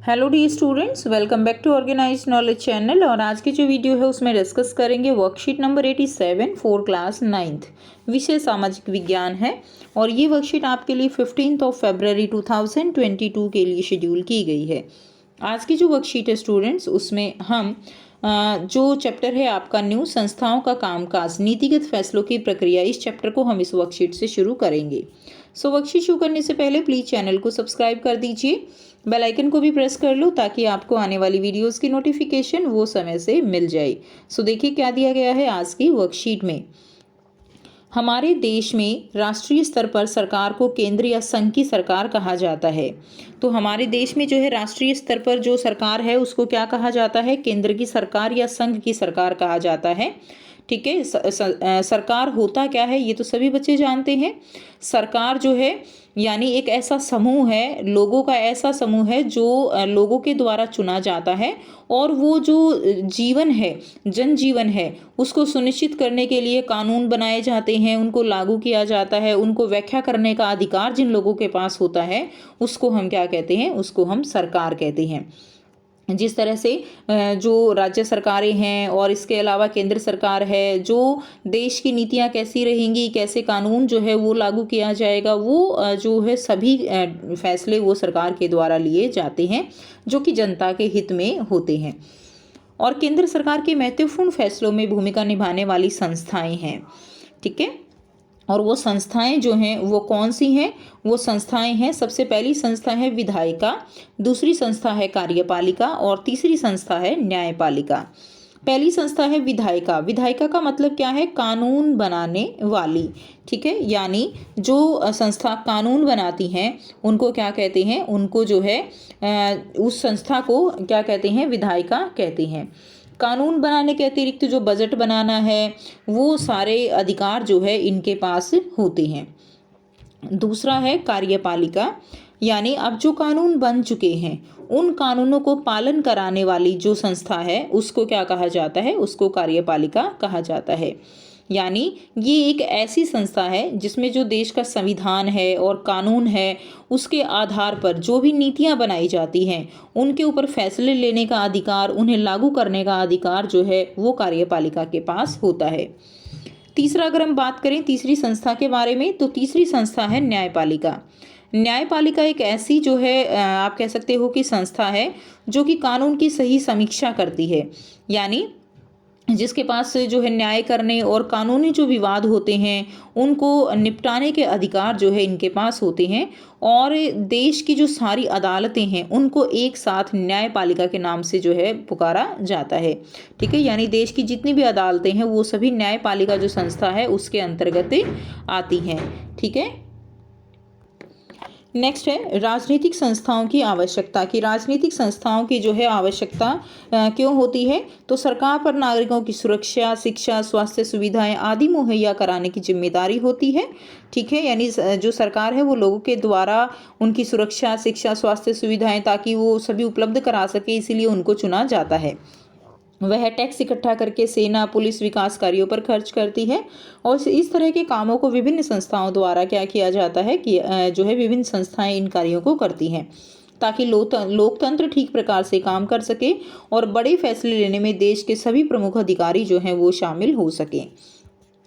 Hello the students, welcome back to organized knowledge channel. और आज की जो वीडियो है उसमें डिस्कस करेंगे worksheet number 87 for class 9th, विषय सामाजिक विज्ञान है। और ये वर्कशीट आपके लिए 15 फरवरी 2022 के लिए शेड्यूल की गई है। आज की जो वर्कशीट है स्टूडेंट्स, उसमें हम जो चैप्टर है आपका न्यू संस्थाओं का कामकाज, नीतिगत फैसलों की प्रक्रिया, इस चैप्टर को हम इस वर्कशीट से शुरू करेंगे। सो वर्कशीट शुरू करने से पहले प्लीज़ चैनल को सब्सक्राइब कर दीजिए, बेल आइकन को भी प्रेस कर लो ताकि आपको आने वाली वीडियोस की नोटिफिकेशन वो समय से मिल जाए। सो देखिए क्या दिया गया है आज की वर्कशीट में। हमारे देश में राष्ट्रीय स्तर पर सरकार को केंद्र या संघ की सरकार कहा जाता है। तो हमारे देश में जो है राष्ट्रीय स्तर पर जो सरकार है उसको क्या कहा जाता है? केंद्र की सरकार या संघ की सरकार कहा जाता है। ठीक है, सरकार होता क्या है ये तो सभी बच्चे जानते हैं। सरकार जो है यानी एक ऐसा समूह है, लोगों का ऐसा समूह है जो लोगों के द्वारा चुना जाता है और वो जो जीवन है, जनजीवन है, उसको सुनिश्चित करने के लिए कानून बनाए जाते हैं, उनको लागू किया जाता है, उनको व्याख्या करने का अधिकार जिन लोगों के पास होता है उसको हम क्या कहते हैं? उसको हम सरकार कहते हैं। जिस तरह से जो राज्य सरकारें हैं और इसके अलावा केंद्र सरकार है, जो देश की नीतियां कैसी रहेंगी, कैसे कानून जो है वो लागू किया जाएगा, वो जो है सभी फैसले वो सरकार के द्वारा लिए जाते हैं जो कि जनता के हित में होते हैं। और केंद्र सरकार के महत्वपूर्ण फैसलों में भूमिका निभाने वाली संस्थाएं हैं। ठीक है, और वो संस्थाएं जो हैं वो कौन सी हैं? वो संस्थाएं हैं, सबसे पहली संस्था है विधायिका, दूसरी संस्था है कार्यपालिका और तीसरी संस्था है न्यायपालिका। पहली संस्था है विधायिका। विधायिका का मतलब क्या है? कानून बनाने वाली। ठीक है, यानी जो संस्था कानून बनाती हैं उनको क्या कहते हैं? उनको जो है उस संस्था को क्या कहते हैं? विधायिका कहते हैं। कानून बनाने के अतिरिक्त जो बजट बनाना है वो सारे अधिकार जो है इनके पास होते हैं। दूसरा है कार्यपालिका, यानी अब जो कानून बन चुके हैं उन कानूनों को पालन कराने वाली जो संस्था है उसको क्या कहा जाता है? उसको कार्यपालिका कहा जाता है। यानी ये एक ऐसी संस्था है जिसमें जो देश का संविधान है और कानून है उसके आधार पर जो भी नीतियां बनाई जाती हैं उनके ऊपर फैसले लेने का अधिकार, उन्हें लागू करने का अधिकार जो है वो कार्यपालिका के पास होता है। तीसरा, अगर हम बात करें तीसरी संस्था के बारे में, तो तीसरी संस्था है न्यायपालिका। न्यायपालिका एक ऐसी जो है आप कह सकते हो कि संस्था है जो कि कानून की सही समीक्षा करती है, यानी जिसके पास जो है न्याय करने और कानूनी जो विवाद होते हैं उनको निपटाने के अधिकार जो है इनके पास होते हैं। और देश की जो सारी अदालतें हैं उनको एक साथ न्यायपालिका के नाम से जो है पुकारा जाता है। ठीक है, यानी देश की जितनी भी अदालतें हैं वो सभी न्यायपालिका जो संस्था है उसके अंतर्गत आती हैं। ठीक है, नेक्स्ट है राजनीतिक संस्थाओं की आवश्यकता। कि राजनीतिक संस्थाओं की जो है आवश्यकता क्यों होती है? तो सरकार पर नागरिकों की सुरक्षा, शिक्षा, स्वास्थ्य सुविधाएं आदि मुहैया कराने की जिम्मेदारी होती है। ठीक है, यानी जो सरकार है वो लोगों के द्वारा उनकी सुरक्षा, शिक्षा, स्वास्थ्य सुविधाएं ताकि वो सभी उपलब्ध करा सके, इसीलिए उनको चुना जाता है। वह टैक्स इकट्ठा करके सेना, पुलिस, विकास कार्यों पर खर्च करती है। और इस तरह के कामों को विभिन्न संस्थाओं द्वारा क्या किया जाता है कि जो है विभिन्न संस्थाएं इन कार्यों को करती हैं ताकि लोकतंत्र ठीक प्रकार से काम कर सके और बड़े फैसले लेने में देश के सभी प्रमुख अधिकारी जो हैं वो शामिल हो सकें।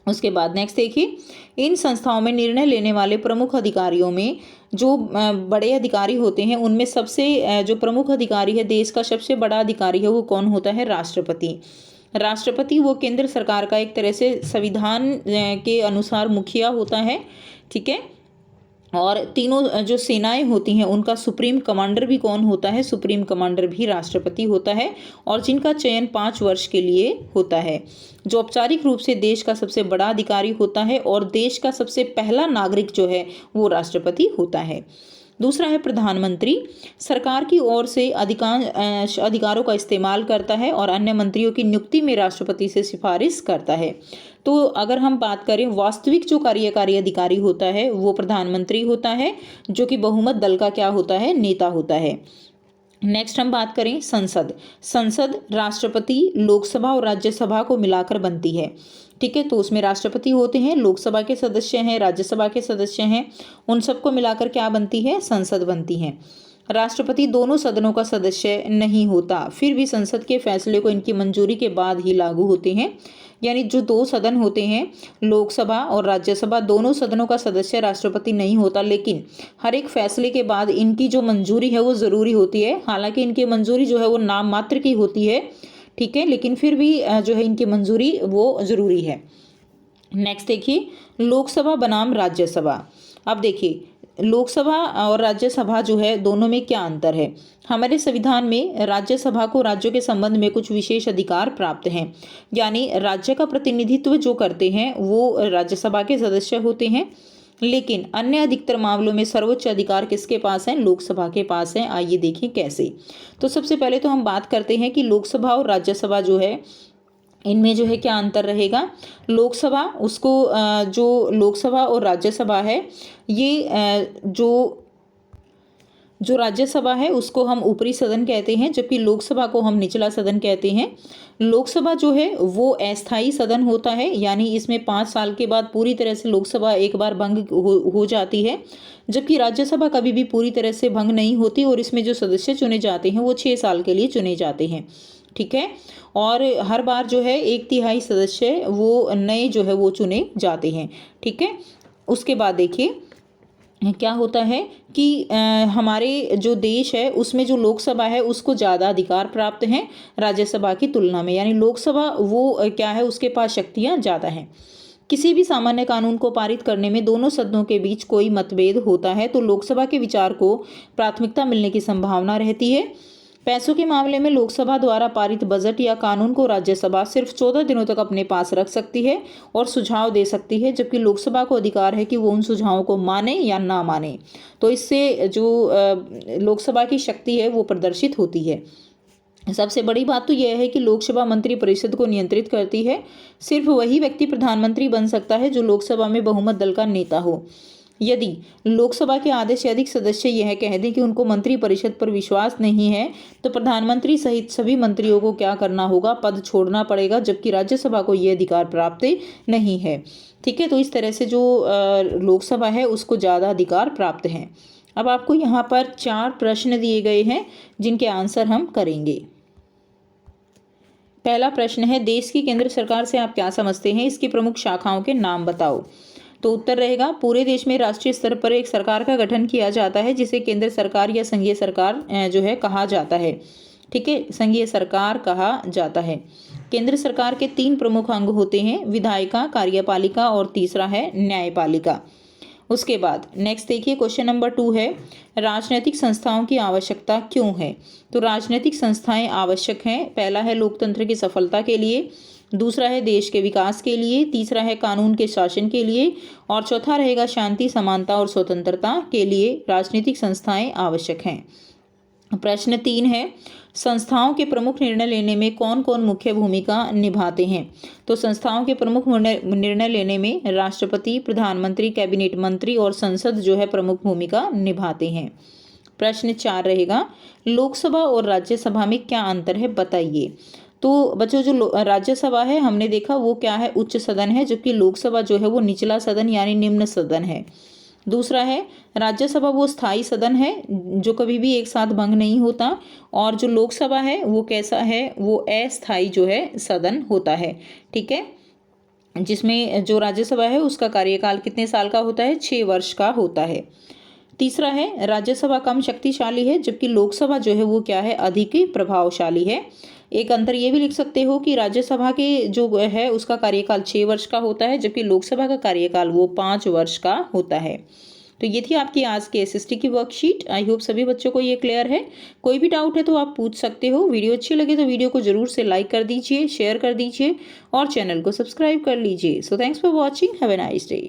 उसके बाद नेक्स्ट देखिए, इन संस्थाओं में निर्णय लेने वाले प्रमुख अधिकारियों में जो बड़े अधिकारी होते हैं उनमें सबसे जो प्रमुख अधिकारी है, देश का सबसे बड़ा अधिकारी है, वो कौन होता है? राष्ट्रपति। राष्ट्रपति वो केंद्र सरकार का एक तरह से संविधान के अनुसार मुखिया होता है। ठीक है, और तीनों जो सेनाएं होती हैं उनका सुप्रीम कमांडर भी कौन होता है? सुप्रीम कमांडर भी राष्ट्रपति होता है और जिनका चयन 5 वर्ष के लिए होता है। जो औपचारिक रूप से देश का सबसे बड़ा अधिकारी होता है और देश का सबसे पहला नागरिक जो है वो राष्ट्रपति होता है। दूसरा है प्रधानमंत्री। सरकार की ओर से अधिकांश अधिकारों का इस्तेमाल करता है और अन्य मंत्रियों की नियुक्ति में राष्ट्रपति से सिफारिश करता है। तो अगर हम बात करें, वास्तविक जो कार्यकारी अधिकारी होता है वो प्रधानमंत्री होता है, जो कि बहुमत दल का क्या होता है? नेता होता है। नेक्स्ट हम बात करें संसद। संसद राष्ट्रपति, लोकसभा और राज्यसभा को मिलाकर बनती है। ठीक है, तो उसमें राष्ट्रपति होते हैं, लोकसभा के सदस्य हैं, राज्यसभा के सदस्य हैं, उन सबको मिलाकर क्या बनती है? संसद बनती है। राष्ट्रपति दोनों सदनों का सदस्य नहीं होता, फिर भी संसद के फैसले को इनकी मंजूरी के बाद ही लागू होते हैं। यानी जो दो सदन होते हैं, लोकसभा और राज्यसभा, दोनों सदनों का सदस्य राष्ट्रपति नहीं होता, लेकिन हर एक फैसले के बाद इनकी जो मंजूरी है वो ज़रूरी होती है। हालांकि इनकी मंजूरी जो है वो नाम मात्र की होती है, ठीक है, लेकिन फिर भी जो है इनकी मंजूरी वो ज़रूरी है। नेक्स्ट देखिए, लोकसभा बनाम राज्यसभा। अब देखिए, लोकसभा और राज्यसभा जो है दोनों में क्या अंतर है। हमारे संविधान में राज्यसभा को राज्यों के संबंध में कुछ विशेष अधिकार प्राप्त हैं, यानी राज्य का प्रतिनिधित्व जो करते हैं वो राज्यसभा के सदस्य होते हैं, लेकिन अन्य अधिकतर मामलों में सर्वोच्च अधिकार किसके पास है, लोकसभा के पास है। आइए देखें कैसे। तो सबसे पहले तो हम बात करते हैं कि लोकसभा और राज्यसभा जो है इनमें जो है क्या अंतर रहेगा। लोकसभा उसको जो लोकसभा और राज्यसभा है ये जो राज्यसभा है उसको हम ऊपरी सदन कहते हैं, जबकि लोकसभा को हम निचला सदन कहते हैं। लोकसभा जो है वो अस्थायी सदन होता है, यानी इसमें 5 साल के बाद पूरी तरह से लोकसभा एक बार भंग हो जाती है, जबकि राज्यसभा कभी भी पूरी तरह से भंग नहीं होती और इसमें जो सदस्य चुने जाते हैं वो 6 साल के लिए चुने जाते हैं, ठीक है। और हर बार जो है 1/3 सदस्य वो नए जो है वो चुने जाते हैं, ठीक है। उसके बाद देखिए क्या होता है कि हमारे जो देश है उसमें जो लोकसभा है उसको ज़्यादा अधिकार प्राप्त हैं राज्यसभा की तुलना में, यानी लोकसभा वो क्या है उसके पास शक्तियाँ ज़्यादा हैं। किसी भी सामान्य कानून को पारित करने में दोनों सदनों के बीच कोई मतभेद होता है तो लोकसभा के विचार को प्राथमिकता मिलने की संभावना रहती है। पैसों के मामले में लोकसभा द्वारा पारित बजट या कानून को राज्यसभा सिर्फ 14 दिनों तक अपने पास रख सकती है और सुझाव दे सकती है, जबकि लोकसभा को अधिकार है कि वो उन सुझावों को माने या ना माने। तो इससे जो लोकसभा की शक्ति है वो प्रदर्शित होती है। सबसे बड़ी बात तो यह है कि लोकसभा मंत्रिपरिषद को नियंत्रित करती है। सिर्फ वही व्यक्ति प्रधानमंत्री बन सकता है जो लोकसभा में बहुमत दल का नेता हो। यदि लोकसभा के आधे से अधिक सदस्य यह कह दें कि उनको मंत्रिपरिषद पर विश्वास नहीं है तो प्रधानमंत्री सहित सभी मंत्रियों को क्या करना होगा, पद छोड़ना पड़ेगा, जबकि राज्यसभा को यह अधिकार प्राप्त नहीं है, ठीक है। तो इस तरह से जो लोकसभा है उसको ज़्यादा अधिकार प्राप्त हैं। अब आपको यहाँ पर 4 प्रश्न दिए गए हैं जिनके आंसर हम करेंगे। पहला प्रश्न है, देश की केंद्र सरकार से आप क्या समझते हैं, इसकी प्रमुख शाखाओं के नाम बताओ। तो उत्तर रहेगा, पूरे देश में राष्ट्रीय स्तर पर एक सरकार का गठन किया जाता है जिसे केंद्र सरकार या संघीय सरकार जो है कहा जाता है, ठीक है, संघीय सरकार कहा जाता है। केंद्र सरकार के 3 प्रमुख अंग होते हैं, विधायिका, कार्यपालिका और तीसरा है न्यायपालिका। उसके बाद नेक्स्ट देखिए, क्वेश्चन नंबर 2 है, राजनीतिक संस्थाओं की आवश्यकता क्यों है। तो राजनीतिक संस्थाएं आवश्यक हैं, पहला है लोकतंत्र की सफलता के लिए, दूसरा है देश के विकास के लिए, तीसरा है कानून के शासन के लिए और चौथा रहेगा शांति, समानता और स्वतंत्रता के लिए राजनीतिक संस्थाएं आवश्यक हैं। प्रश्न 3 है, संस्थाओं के प्रमुख निर्णय लेने में कौन कौन मुख्य भूमिका निभाते हैं। तो संस्थाओं के प्रमुख निर्णय लेने में राष्ट्रपति, प्रधानमंत्री, कैबिनेट मंत्री और संसद जो है प्रमुख भूमिका निभाते हैं। प्रश्न 4 रहेगा, लोकसभा और राज्यसभा में क्या अंतर है बताइए। तो बच्चों जो राज्यसभा है हमने देखा वो क्या है, उच्च सदन है, जबकि लोकसभा जो है वो निचला सदन यानी निम्न सदन है। दूसरा है, राज्यसभा वो स्थायी सदन है जो कभी भी एक साथ भंग नहीं होता, और जो लोकसभा है वो कैसा है, वो अस्थायी जो है सदन होता है, ठीक है, जिसमें जो राज्यसभा है उसका कार्यकाल कितने साल का होता है, 6 वर्ष का होता है। तीसरा है, राज्यसभा कम शक्तिशाली है जबकि लोकसभा जो है वो क्या है, अधिक प्रभावशाली है। एक अंतर ये भी लिख सकते हो कि राज्यसभा के जो है उसका कार्यकाल 6 वर्ष का होता है, जबकि लोकसभा का कार्यकाल वो 5 वर्ष का होता है। तो ये थी आपकी आज के एसएसटी की वर्कशीट। आई होप सभी बच्चों को ये क्लियर है। कोई भी डाउट है तो आप पूछ सकते हो। वीडियो अच्छी लगे तो वीडियो को जरूर से लाइक कर दीजिए, शेयर कर दीजिए और चैनल को सब्सक्राइब कर लीजिए। So thanks for watching, have a nice day.